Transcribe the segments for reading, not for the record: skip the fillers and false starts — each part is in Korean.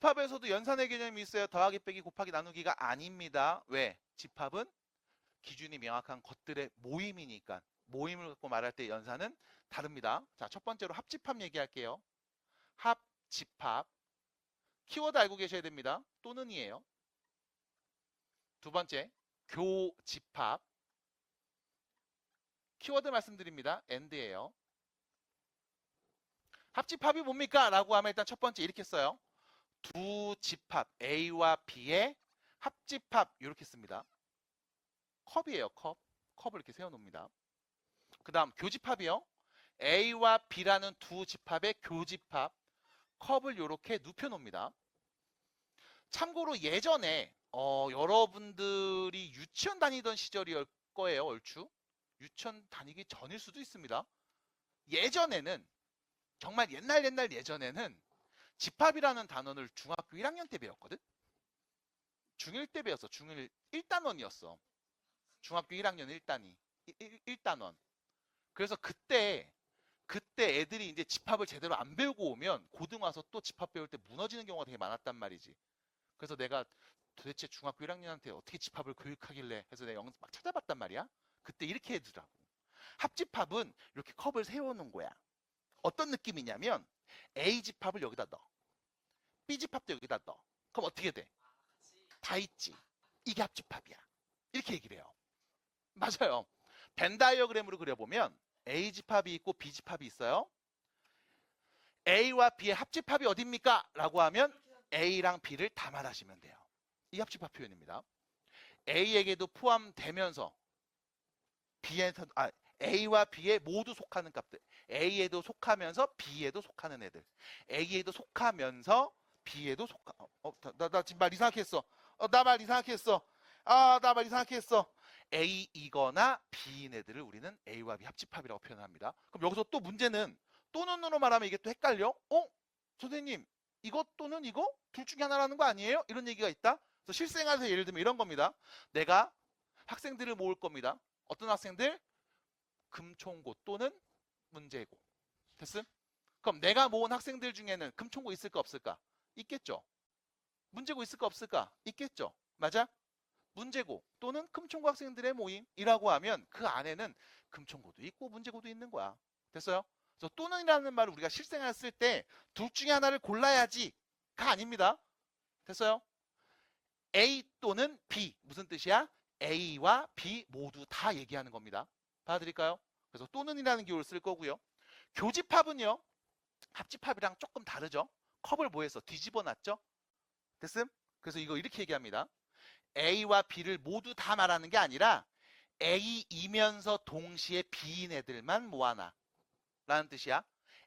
집합에서도 연산의 개념이 있어요. 더하기, 빼기, 곱하기, 나누기가 아닙니다. 왜? 집합은 기준이 명확한 것들의 모임이니까. 모임을 갖고 말할 때 연산은 다릅니다. 자, 첫 번째로 합집합 얘기할게요. 합집합. 키워드 알고 계셔야 됩니다. 또는이에요. 두 번째, 교집합. 키워드 말씀드립니다. and예요. 합집합이 뭡니까? 라고 하면 일단 첫 번째 이렇게 써요. 두 집합 A와 B의 합집합 이렇게 씁니다. 컵이에요. 컵을 이렇게 세워놓습니다. 그 다음 교집합이요. A와 B라는 두 집합의 교집합 컵을 이렇게 눕혀놓습니다. 참고로 예전에 여러분들이 유치원 다니던 시절일 거예요. 얼추. 유치원 다니기 전일 수도 있습니다. 예전에는 정말 옛날 예전에는 집합이라는 단어를 중학교 1학년 때 배웠거든. 중1 때 배웠어. 중1 1단원이었어. 중학교 1학년 1단원. 그래서 그때 애들이 이제 집합을 제대로 안 배우고 오면 고등 와서 또 집합 배울 때 무너지는 경우가 되게 많았단 말이지. 그래서 내가 도대체 중학교 1학년한테 어떻게 집합을 교육하길래 해서 내가 영상 막 찾아봤단 말이야. 그때 이렇게 해주더라고. 합집합은 이렇게 컵을 세워놓은 거야. 어떤 느낌이냐면 A집합을 여기다 넣어. B집합도 여기다 넣어. 그럼 어떻게 돼? 다 있지. 이게 합집합이야. 이렇게 얘기를 해요. 맞아요. 벤 다이어그램으로 그려보면 A집합이 있고 B집합이 있어요. A와 B의 합집합이 어딥니까? 라고 하면 A랑 B를 다 말하시면 돼요. 이 합집합 표현입니다. A에게도 포함되면서 A와 B에 모두 속하는 값들. A에도 속하면서 B에도 속하는 애들. A에도 속하면서 B에도 나 지금 말 이상하게 했어. 나 말 이상하게 했어. 나 말 이상하게 했어. A이거나 B인 애들을 우리는 A와 B 합집합이라고 표현합니다. 그럼 여기서 또 문제는 또는으로 말하면 이게 또 헷갈려? 선생님 이거 또는 이거? 둘 중에 하나라는 거 아니에요? 이런 얘기가 있다. 그래서 실생활에서 예를 들면 이런 겁니다. 내가 학생들을 모을 겁니다. 어떤 학생들? 금총고 또는 문제고. 됐음? 그럼 내가 모은 학생들 중에는 금총고 있을까 없을까? 있겠죠. 문제고 있을까 없을까? 있겠죠. 맞아? 문제고 또는 금총고 학생들의 모임이라고 하면 그 안에는 금총고도 있고 문제고도 있는 거야. 됐어요? 그래서 또는이라는 말을 우리가 실생활 쓸 때 둘 중에 하나를 골라야지가 아닙니다. 됐어요? A 또는 B 무슨 뜻이야? A와 B 모두 다 얘기하는 겁니다. 받아들일까요? 그래서 또는이라는 기호를 쓸 거고요. 교집합은요. 합집합이랑 조금 다르죠. 컵을 뭐해서 뒤집어 놨죠. 됐음? 그래서 이거 이렇게 얘기합니다. A와 B를 모두 다 말하는 게 아니라 A이면서 동시에 B인 애들만 모아놔 라는 뜻이야.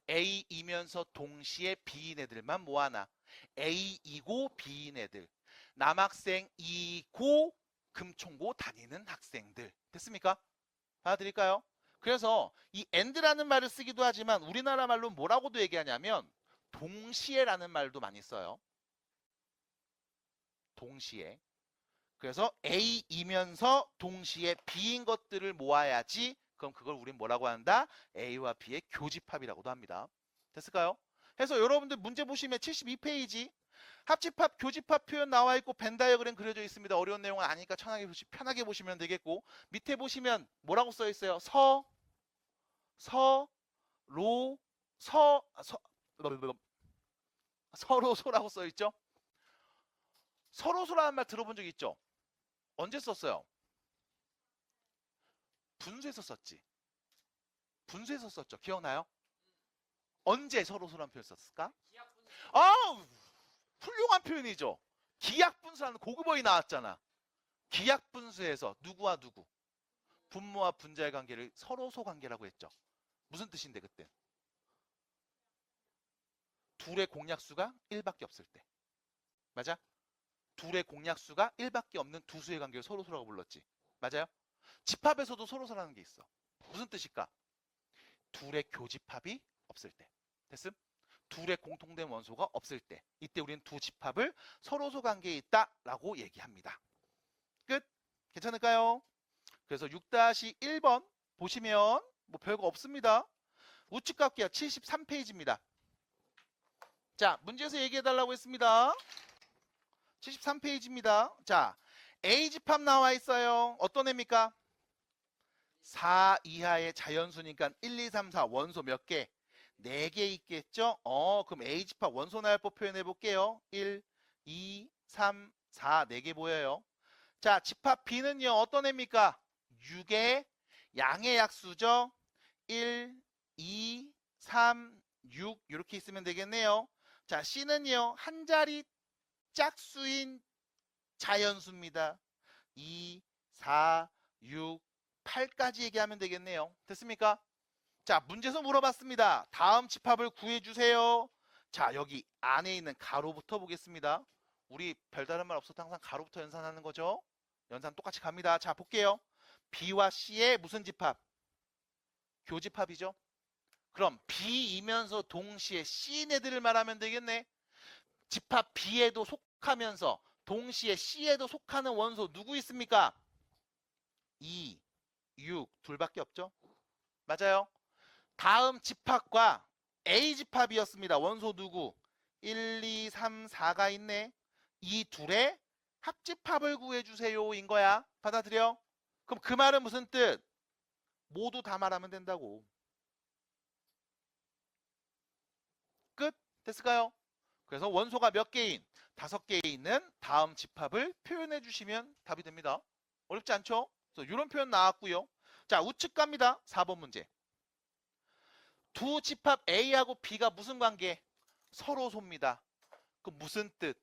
A이면서 동시에 B인 애들만 모아놔. A이고 B인 애들. 남학생이고 금총고 다니는 학생들. 됐습니까? 받아들일까요? 그래서 이 and라는 말을 쓰기도 하지만 우리나라 말로 뭐라고도 얘기하냐면 동시에라는 말도 많이 써요. 동시에. 그래서 A이면서 동시에 B인 것들을 모아야지. 그럼 그걸 우린 뭐라고 한다? A와 B의 교집합이라고도 합니다. 됐을까요? 해서 여러분들 문제 보시면 72페이지 합집합, 교집합 표현 나와 있고 벤 다이어그램 그려져 있습니다. 어려운 내용은 아니니까 편하게 보시면 되겠고 밑에 보시면 뭐라고 써 있어요? 서로소라고 써 있죠? 서로소라는 말 들어본 적 있죠? 언제 썼어요? 분수에서 썼지. 분수에서 썼죠. 기억나요? 언제 서로소라는 표현 썼을까? 훌륭한 표현이죠. 기약분수라는 고급어휘 나왔잖아. 기약분수에서 누구와 누구? 분모와 분자의 관계를 서로소 관계라고 했죠. 무슨 뜻인데 그때? 둘의 공약수가 1밖에 없을 때. 맞아? 둘의 공약수가 1밖에 없는 두 수의 관계를 서로소라고 불렀지. 맞아요? 집합에서도 서로소라는 게 있어. 무슨 뜻일까? 둘의 교집합이 없을 때. 됐음? 둘의 공통된 원소가 없을 때. 이때 우리는 두 집합을 서로소 관계에 있다라고 얘기합니다. 끝? 괜찮을까요? 그래서 6-1번 보시면 뭐 별거 없습니다. 우측 값기야 73페이지입니다. 자, 문제에서 얘기해달라고 했습니다. 73페이지입니다. 자, A집합 나와 있어요. 어떤 애입니까? 4 이하의 자연수니까 1, 2, 3, 4 원소 몇 개? 4개 있겠죠? 그럼 A집합 원소 나열법 표현해 볼게요. 1, 2, 3, 4, 4개 보여요. 자, 집합 B는요, 어떤 애입니까? 6의 양의 약수죠? 1, 2, 3, 6 이렇게 있으면 되겠네요. 자, C는요, 한 자리 짝수인 자연수입니다. 2, 4, 6, 8까지 얘기하면 되겠네요. 됐습니까? 자, 문제에서 물어봤습니다. 다음 집합을 구해주세요. 자, 여기 안에 있는 가로부터 보겠습니다. 우리 별다른 말 없어도 항상 가로부터 연산하는 거죠. 연산 똑같이 갑니다. 자, 볼게요. B와 C의 무슨 집합? 교집합이죠. 그럼 B이면서 동시에 C인 애들을 말하면 되겠네. 집합 B에도 속하면서 동시에 C에도 속하는 원소 누구 있습니까? 2, 6 둘밖에 없죠. 맞아요. 다음 집합과 A집합이었습니다. 원소 누구? 1, 2, 3, 4가 있네. 이 둘의 합집합을 구해주세요 인 거야. 받아들여? 그럼 그 말은 무슨 뜻? 모두 다 말하면 된다고. 끝? 됐을까요? 그래서 원소가 몇 개인? 5개 있는 다음 집합을 표현해 주시면 답이 됩니다. 어렵지 않죠? 그래서 이런 표현 나왔고요. 자, 우측 갑니다. 4번 문제. 두 집합 A하고 B가 무슨 관계? 서로소입니다. 그 무슨 뜻?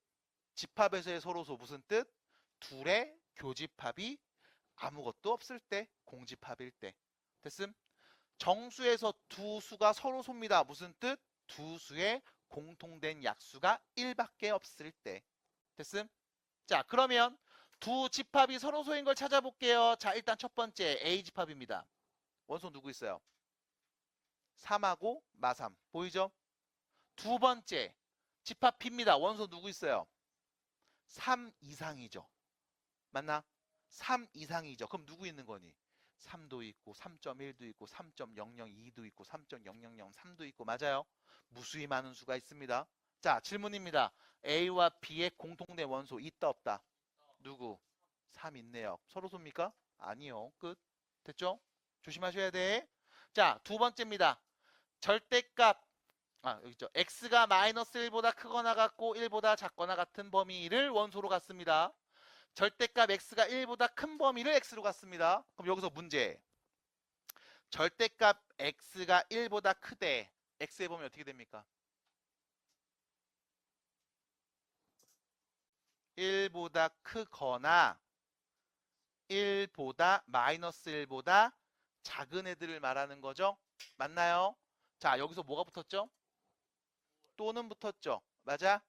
집합에서의 서로소 무슨 뜻? 둘의 교집합이 아무것도 없을 때, 공집합일 때. 됐음? 정수에서 두 수가 서로소입니다. 무슨 뜻? 두 수의 공통된 약수가 1밖에 없을 때. 됐음? 자, 그러면 두 집합이 서로소인 걸 찾아볼게요. 자, 일단 첫 번째 A집합입니다. 원소 누구 있어요? 3하고 마3 보이죠? 두 번째 집합 B입니다. 원소 누구 있어요? 3 이상이죠. 맞나? 3 이상이죠. 그럼 누구 있는 거니? 3도 있고 3.1도 있고 3.002도 있고 3.0003도 있고 맞아요? 무수히 많은 수가 있습니다. 자, 질문입니다. A와 B의 공통된 원소 있다 없다? 누구? 3 있네요. 서로소입니까? 아니요. 끝. 됐죠? 조심하셔야 돼. 자, 두 번째입니다. 절대값 여기 있죠. x가 마이너스 1보다 크거나 같고 1보다 작거나 같은 범위를 원소로 갖습니다. 절대값 x가 1보다 큰 범위를 x로 갖습니다. 그럼 여기서 문제. 절대값 x가 1보다 크대. x의 범위 어떻게 됩니까? 1보다 크거나 1보다 마이너스 1보다 작은 애들을 말하는 거죠. 맞나요? 자, 여기서 뭐가 붙었죠? 또는 붙었죠. 맞아?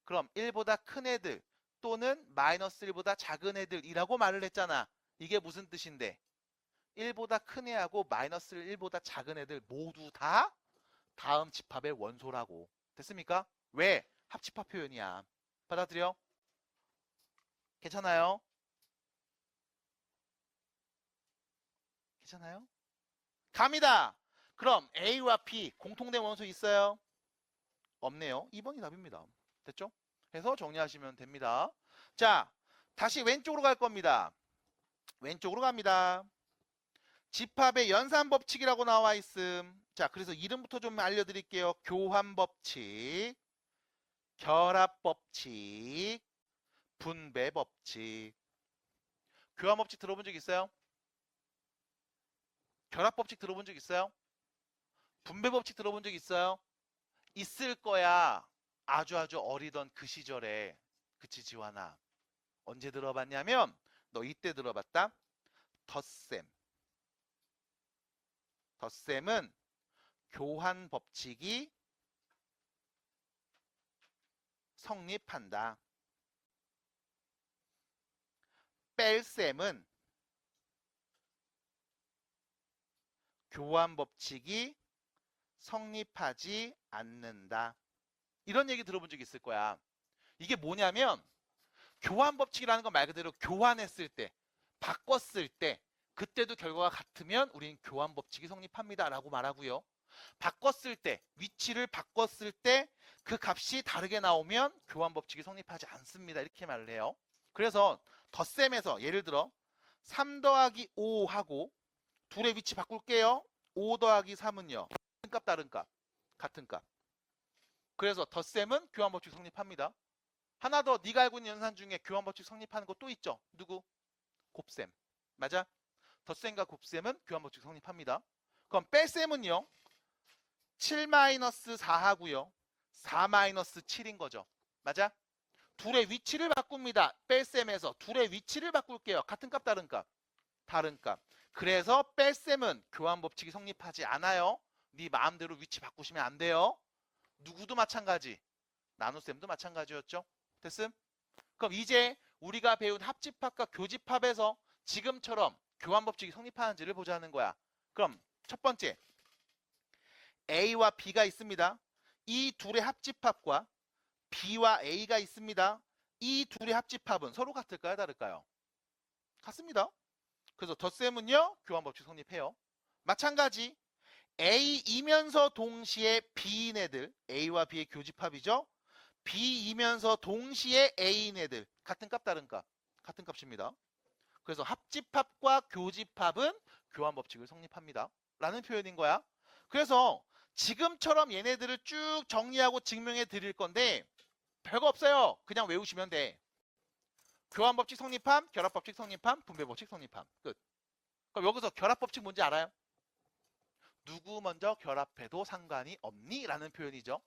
그럼 1보다 큰 애들 또는 마이너스 1보다 작은 애들이라고 말을 했잖아. 이게 무슨 뜻인데? 1보다 큰 애하고 마이너스 1보다 작은 애들 모두 다 다음 집합의 원소라고. 됐습니까? 왜? 합집합 표현이야. 받아들여? 괜찮아요? 괜찮아요? 갑니다. 그럼 A와 B 공통된 원소 있어요? 없네요. 2번이 답입니다. 됐죠? 해서 정리하시면 됩니다. 자, 다시 왼쪽으로 갈 겁니다. 왼쪽으로 갑니다. 집합의 연산법칙이라고 나와 있음. 자, 그래서 이름부터 좀 알려드릴게요. 교환법칙, 결합법칙, 분배법칙. 교환법칙 들어본 적 있어요? 결합법칙 들어본 적 있어요? 분배법칙 들어본 적 있어요? 있을 거야. 아주 어리던 그 시절에. 그치 지환아? 언제 들어봤냐면 너 이때 들어봤다? 덧셈. 덧셈은 교환 법칙이 성립한다. 뺄셈은 교환 법칙이 성립하지 않는다. 이런 얘기 들어본 적 있을 거야. 이게 뭐냐면 교환 법칙이라는 건 말 그대로 교환했을 때, 바꿨을 때 그때도 결과가 같으면 우리는 교환 법칙이 성립합니다 라고 말하고요. 바꿨을 때, 위치를 바꿨을 때 그 값이 다르게 나오면 교환 법칙이 성립하지 않습니다. 이렇게 말을 해요. 그래서 덧셈에서 예를 들어 3 더하기 5 하고 둘의 위치 바꿀게요. 5 더하기 3은요. 같은 값 다른 값? 같은 값. 그래서 덧셈은 교환 법칙 성립합니다. 하나 더 네가 알고 있는 연산 중에 교환 법칙 성립하는 거 또 있죠. 누구? 곱셈. 맞아? 덧셈과 곱셈은 교환 법칙 성립합니다. 그럼 뺄셈은요. 7-4 하고요. 4-7인 거죠. 맞아? 둘의 위치를 바꿉니다. 뺄셈에서 둘의 위치를 바꿀게요. 같은 값 다른 값? 다른 값. 그래서 뺄셈은 교환 법칙이 성립하지 않아요. 네 마음대로 위치 바꾸시면 안 돼요. 누구도 마찬가지. 나눗셈도 마찬가지였죠. 됐음? 그럼 이제 우리가 배운 합집합과 교집합에서 지금처럼 교환 법칙이 성립하는지를 보자는 거야. 그럼 첫 번째 A와 B가 있습니다. 이 둘의 합집합과 B와 A가 있습니다. 이 둘의 합집합은 서로 같을까요? 다를까요? 같습니다. 그래서 덧셈은요. 교환 법칙 성립해요. 마찬가지 A이면서 동시에 B인 애들 A와 B의 교집합이죠. B이면서 동시에 A인 애들 같은 값 다른 값? 같은 값입니다. 그래서 합집합과 교집합은 교환 법칙을 성립합니다. 라는 표현인 거야. 그래서 지금처럼 얘네들을 쭉 정리하고 증명해 드릴 건데 별거 없어요. 그냥 외우시면 돼. 교환 법칙 성립함, 결합 법칙 성립함, 분배 법칙 성립함. 끝. 그럼 여기서 결합 법칙 뭔지 알아요? 누구 먼저 결합해도 상관이 없니? 라는 표현이죠.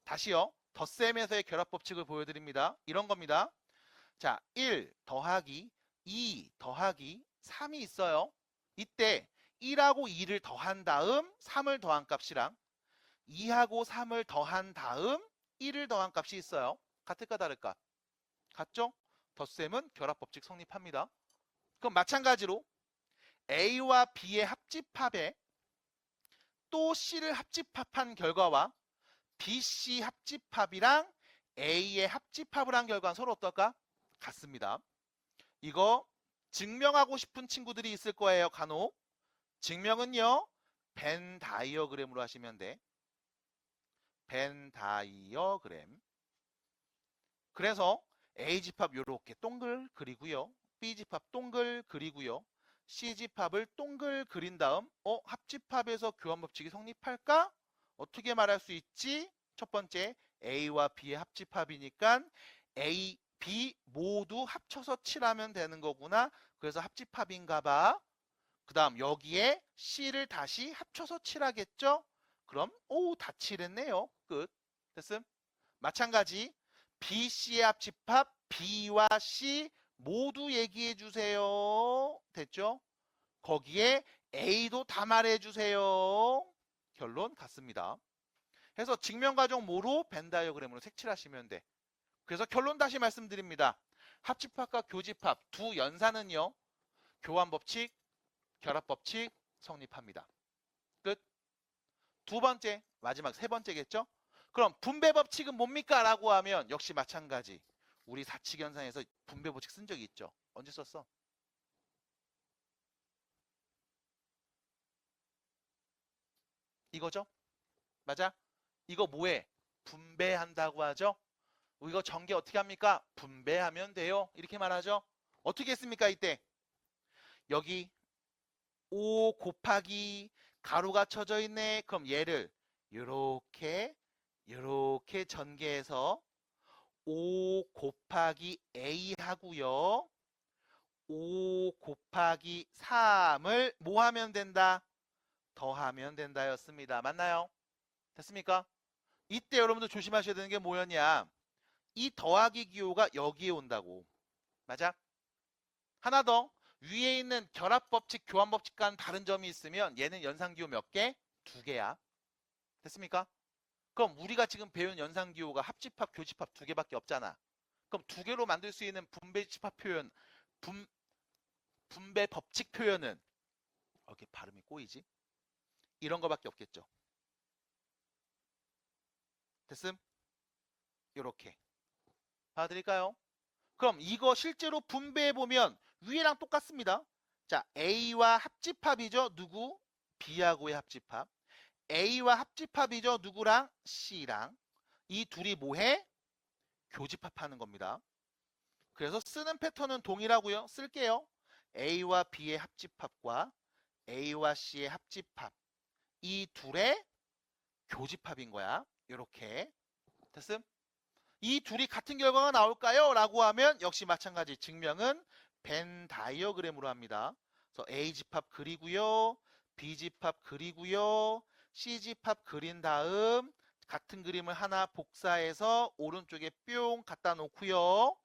다시요. 덧셈에서의 결합 법칙을 보여드립니다. 이런 겁니다. 자, 1 더하기 2 더하기 3이 있어요. 이때 1하고 2를 더한 다음 3을 더한 값이랑 2하고 3을 더한 다음 1을 더한 값이 있어요. 같을까 다를까? 같죠? 덧셈은 결합 법칙 성립합니다. 그럼 마찬가지로 A와 B의 합집합에 또 C를 합집합한 결과와 BC 합집합이랑 A의 합집합을 한 결과는 서로 어떨까? 같습니다. 이거 증명하고 싶은 친구들이 있을 거예요. 간혹. 증명은요. 벤 다이어그램으로 하시면 돼. 벤 다이어그램. 그래서 A집합 이렇게 동글 그리고요. B집합 동글 그리고요. C집합을 동글 그린 다음 합집합에서 교환 법칙이 성립할까? 어떻게 말할 수 있지? 첫 번째 A와 B의 합집합이니까 A, B 모두 합쳐서 칠하면 되는 거구나. 그래서 합집합인가 봐. 그 다음 여기에 C를 다시 합쳐서 칠하겠죠? 그럼 다 칠했네요. 끝. 됐음? 마찬가지 B, C의 합집합 B와 C 모두 얘기해 주세요. 됐죠? 거기에 A도 다 말해 주세요. 결론 같습니다. 해서 증명과정 모로 벤 다이어그램으로 색칠하시면 돼. 그래서 결론 다시 말씀드립니다. 합집합과 교집합 두 연산은요. 교환 법칙, 결합 법칙 성립합니다. 끝. 두 번째, 마지막 세 번째겠죠? 그럼 분배 법칙은 뭡니까? 라고 하면 역시 마찬가지. 우리 사칙연산에서 분배 법칙 쓴 적이 있죠. 언제 썼어? 이거죠? 맞아? 이거 뭐해? 분배한다고 하죠? 이거 전개 어떻게 합니까? 분배하면 돼요. 이렇게 말하죠? 어떻게 했습니까? 이때 여기 5 곱하기 가로가 쳐져 있네. 그럼 얘를 이렇게 전개해서 5 곱하기 A 하고요. 5 곱하기 3을 뭐 하면 된다? 더하면 된다였습니다. 맞나요? 됐습니까? 이때 여러분들 조심하셔야 되는 게 뭐였냐? 이 더하기 기호가 여기에 온다고. 맞아? 하나 더. 위에 있는 결합법칙, 교환법칙과는 다른 점이 있으면 얘는 연산기호 몇 개? 2개야. 됐습니까? 그럼 우리가 지금 배운 연산기호가 합집합, 교집합 2개밖에 없잖아. 그럼 2개로 만들 수 있는 분배집합 표현, 분배 법칙 표현은 이렇게 발음이 꼬이지? 이런 거밖에 없겠죠. 됐음? 요렇게. 봐드릴까요? 그럼 이거 실제로 분배해보면 위에랑 똑같습니다. 자, A와 합집합이죠. 누구? B하고의 합집합. A와 합집합이죠. 누구랑? C랑. 이 둘이 뭐해? 교집합하는 겁니다. 그래서 쓰는 패턴은 동일하고요. 쓸게요. A와 B의 합집합과 A와 C의 합집합. 이 둘의 교집합인 거야. 이렇게. 됐음? 이 둘이 같은 결과가 나올까요? 라고 하면 역시 마찬가지 증명은 벤 다이어그램으로 합니다. 그래서 A집합 그리고요. B집합 그리고요. C집합 그린 다음 같은 그림을 하나 복사해서 오른쪽에 뿅 갖다 놓고요.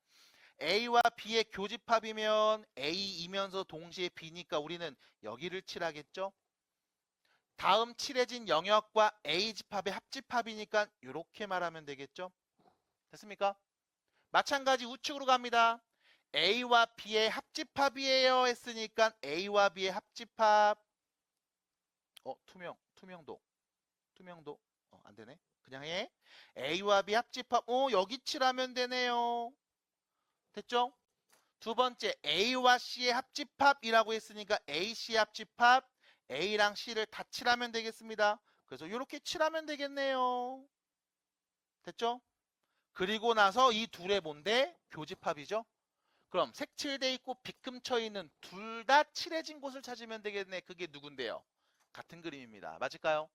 A와 B의 교집합이면 A이면서 동시에 B니까 우리는 여기를 칠하겠죠. 다음 칠해진 영역과 A집합의 합집합이니까 이렇게 말하면 되겠죠. 됐습니까? 마찬가지 우측으로 갑니다. A와 B의 합집합이에요 했으니까 A와 B의 합집합. 투명도. 안 되네. 그냥 해. A와 B 합집합. 여기 칠하면 되네요. 됐죠? 두 번째 A와 C의 합집합이라고 했으니까 AC 합집합. A랑 C를 다 칠하면 되겠습니다. 그래서 이렇게 칠하면 되겠네요. 됐죠? 그리고 나서 이 둘의 뭔데? 교집합이죠? 그럼 색칠돼 있고 빗금쳐 있는 둘 다 칠해진 곳을 찾으면 되겠네. 그게 누군데요? 같은 그림입니다. 맞을까요?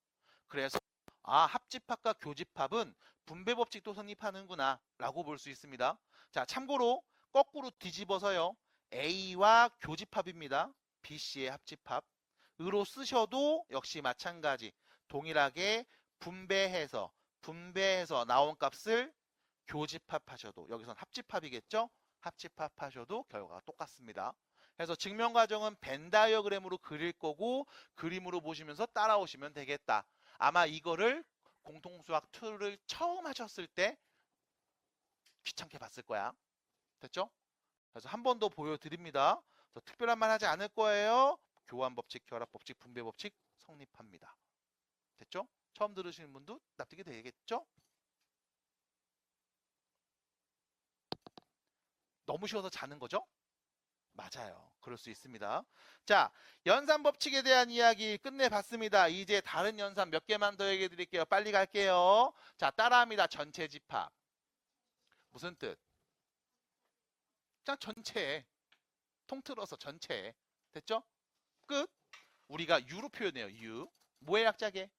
그래서 합집합과 교집합은 분배법칙도 성립하는구나 라고 볼 수 있습니다. 자, 참고로 거꾸로 뒤집어서요. A와 교집합입니다. BC의 합집합. 으로 쓰셔도 역시 마찬가지. 동일하게 분배해서 나온 값을 교집합하셔도 여기선 합집합이겠죠? 합집합하셔도 결과가 똑같습니다. 그래서 증명 과정은 벤 다이어그램으로 그릴 거고 그림으로 보시면서 따라오시면 되겠다. 아마 이거를 공통수학 2를 처음 하셨을 때 귀찮게 봤을 거야. 됐죠? 그래서 한 번 더 보여드립니다. 그래서 특별한 말 하지 않을 거예요. 교환법칙, 결합법칙, 분배법칙 성립합니다. 됐죠? 처음 들으시는 분도 납득이 되겠죠? 너무 쉬워서 자는 거죠? 맞아요. 그럴 수 있습니다. 자, 연산법칙에 대한 이야기 끝내봤습니다. 이제 다른 연산 몇 개만 더 얘기해 드릴게요. 빨리 갈게요. 자, 따라합니다. 전체 집합. 무슨 뜻? 그냥 전체. 통틀어서 전체. 됐죠? 끝. 우리가 U로 표현해요. U. 뭐의 약자계?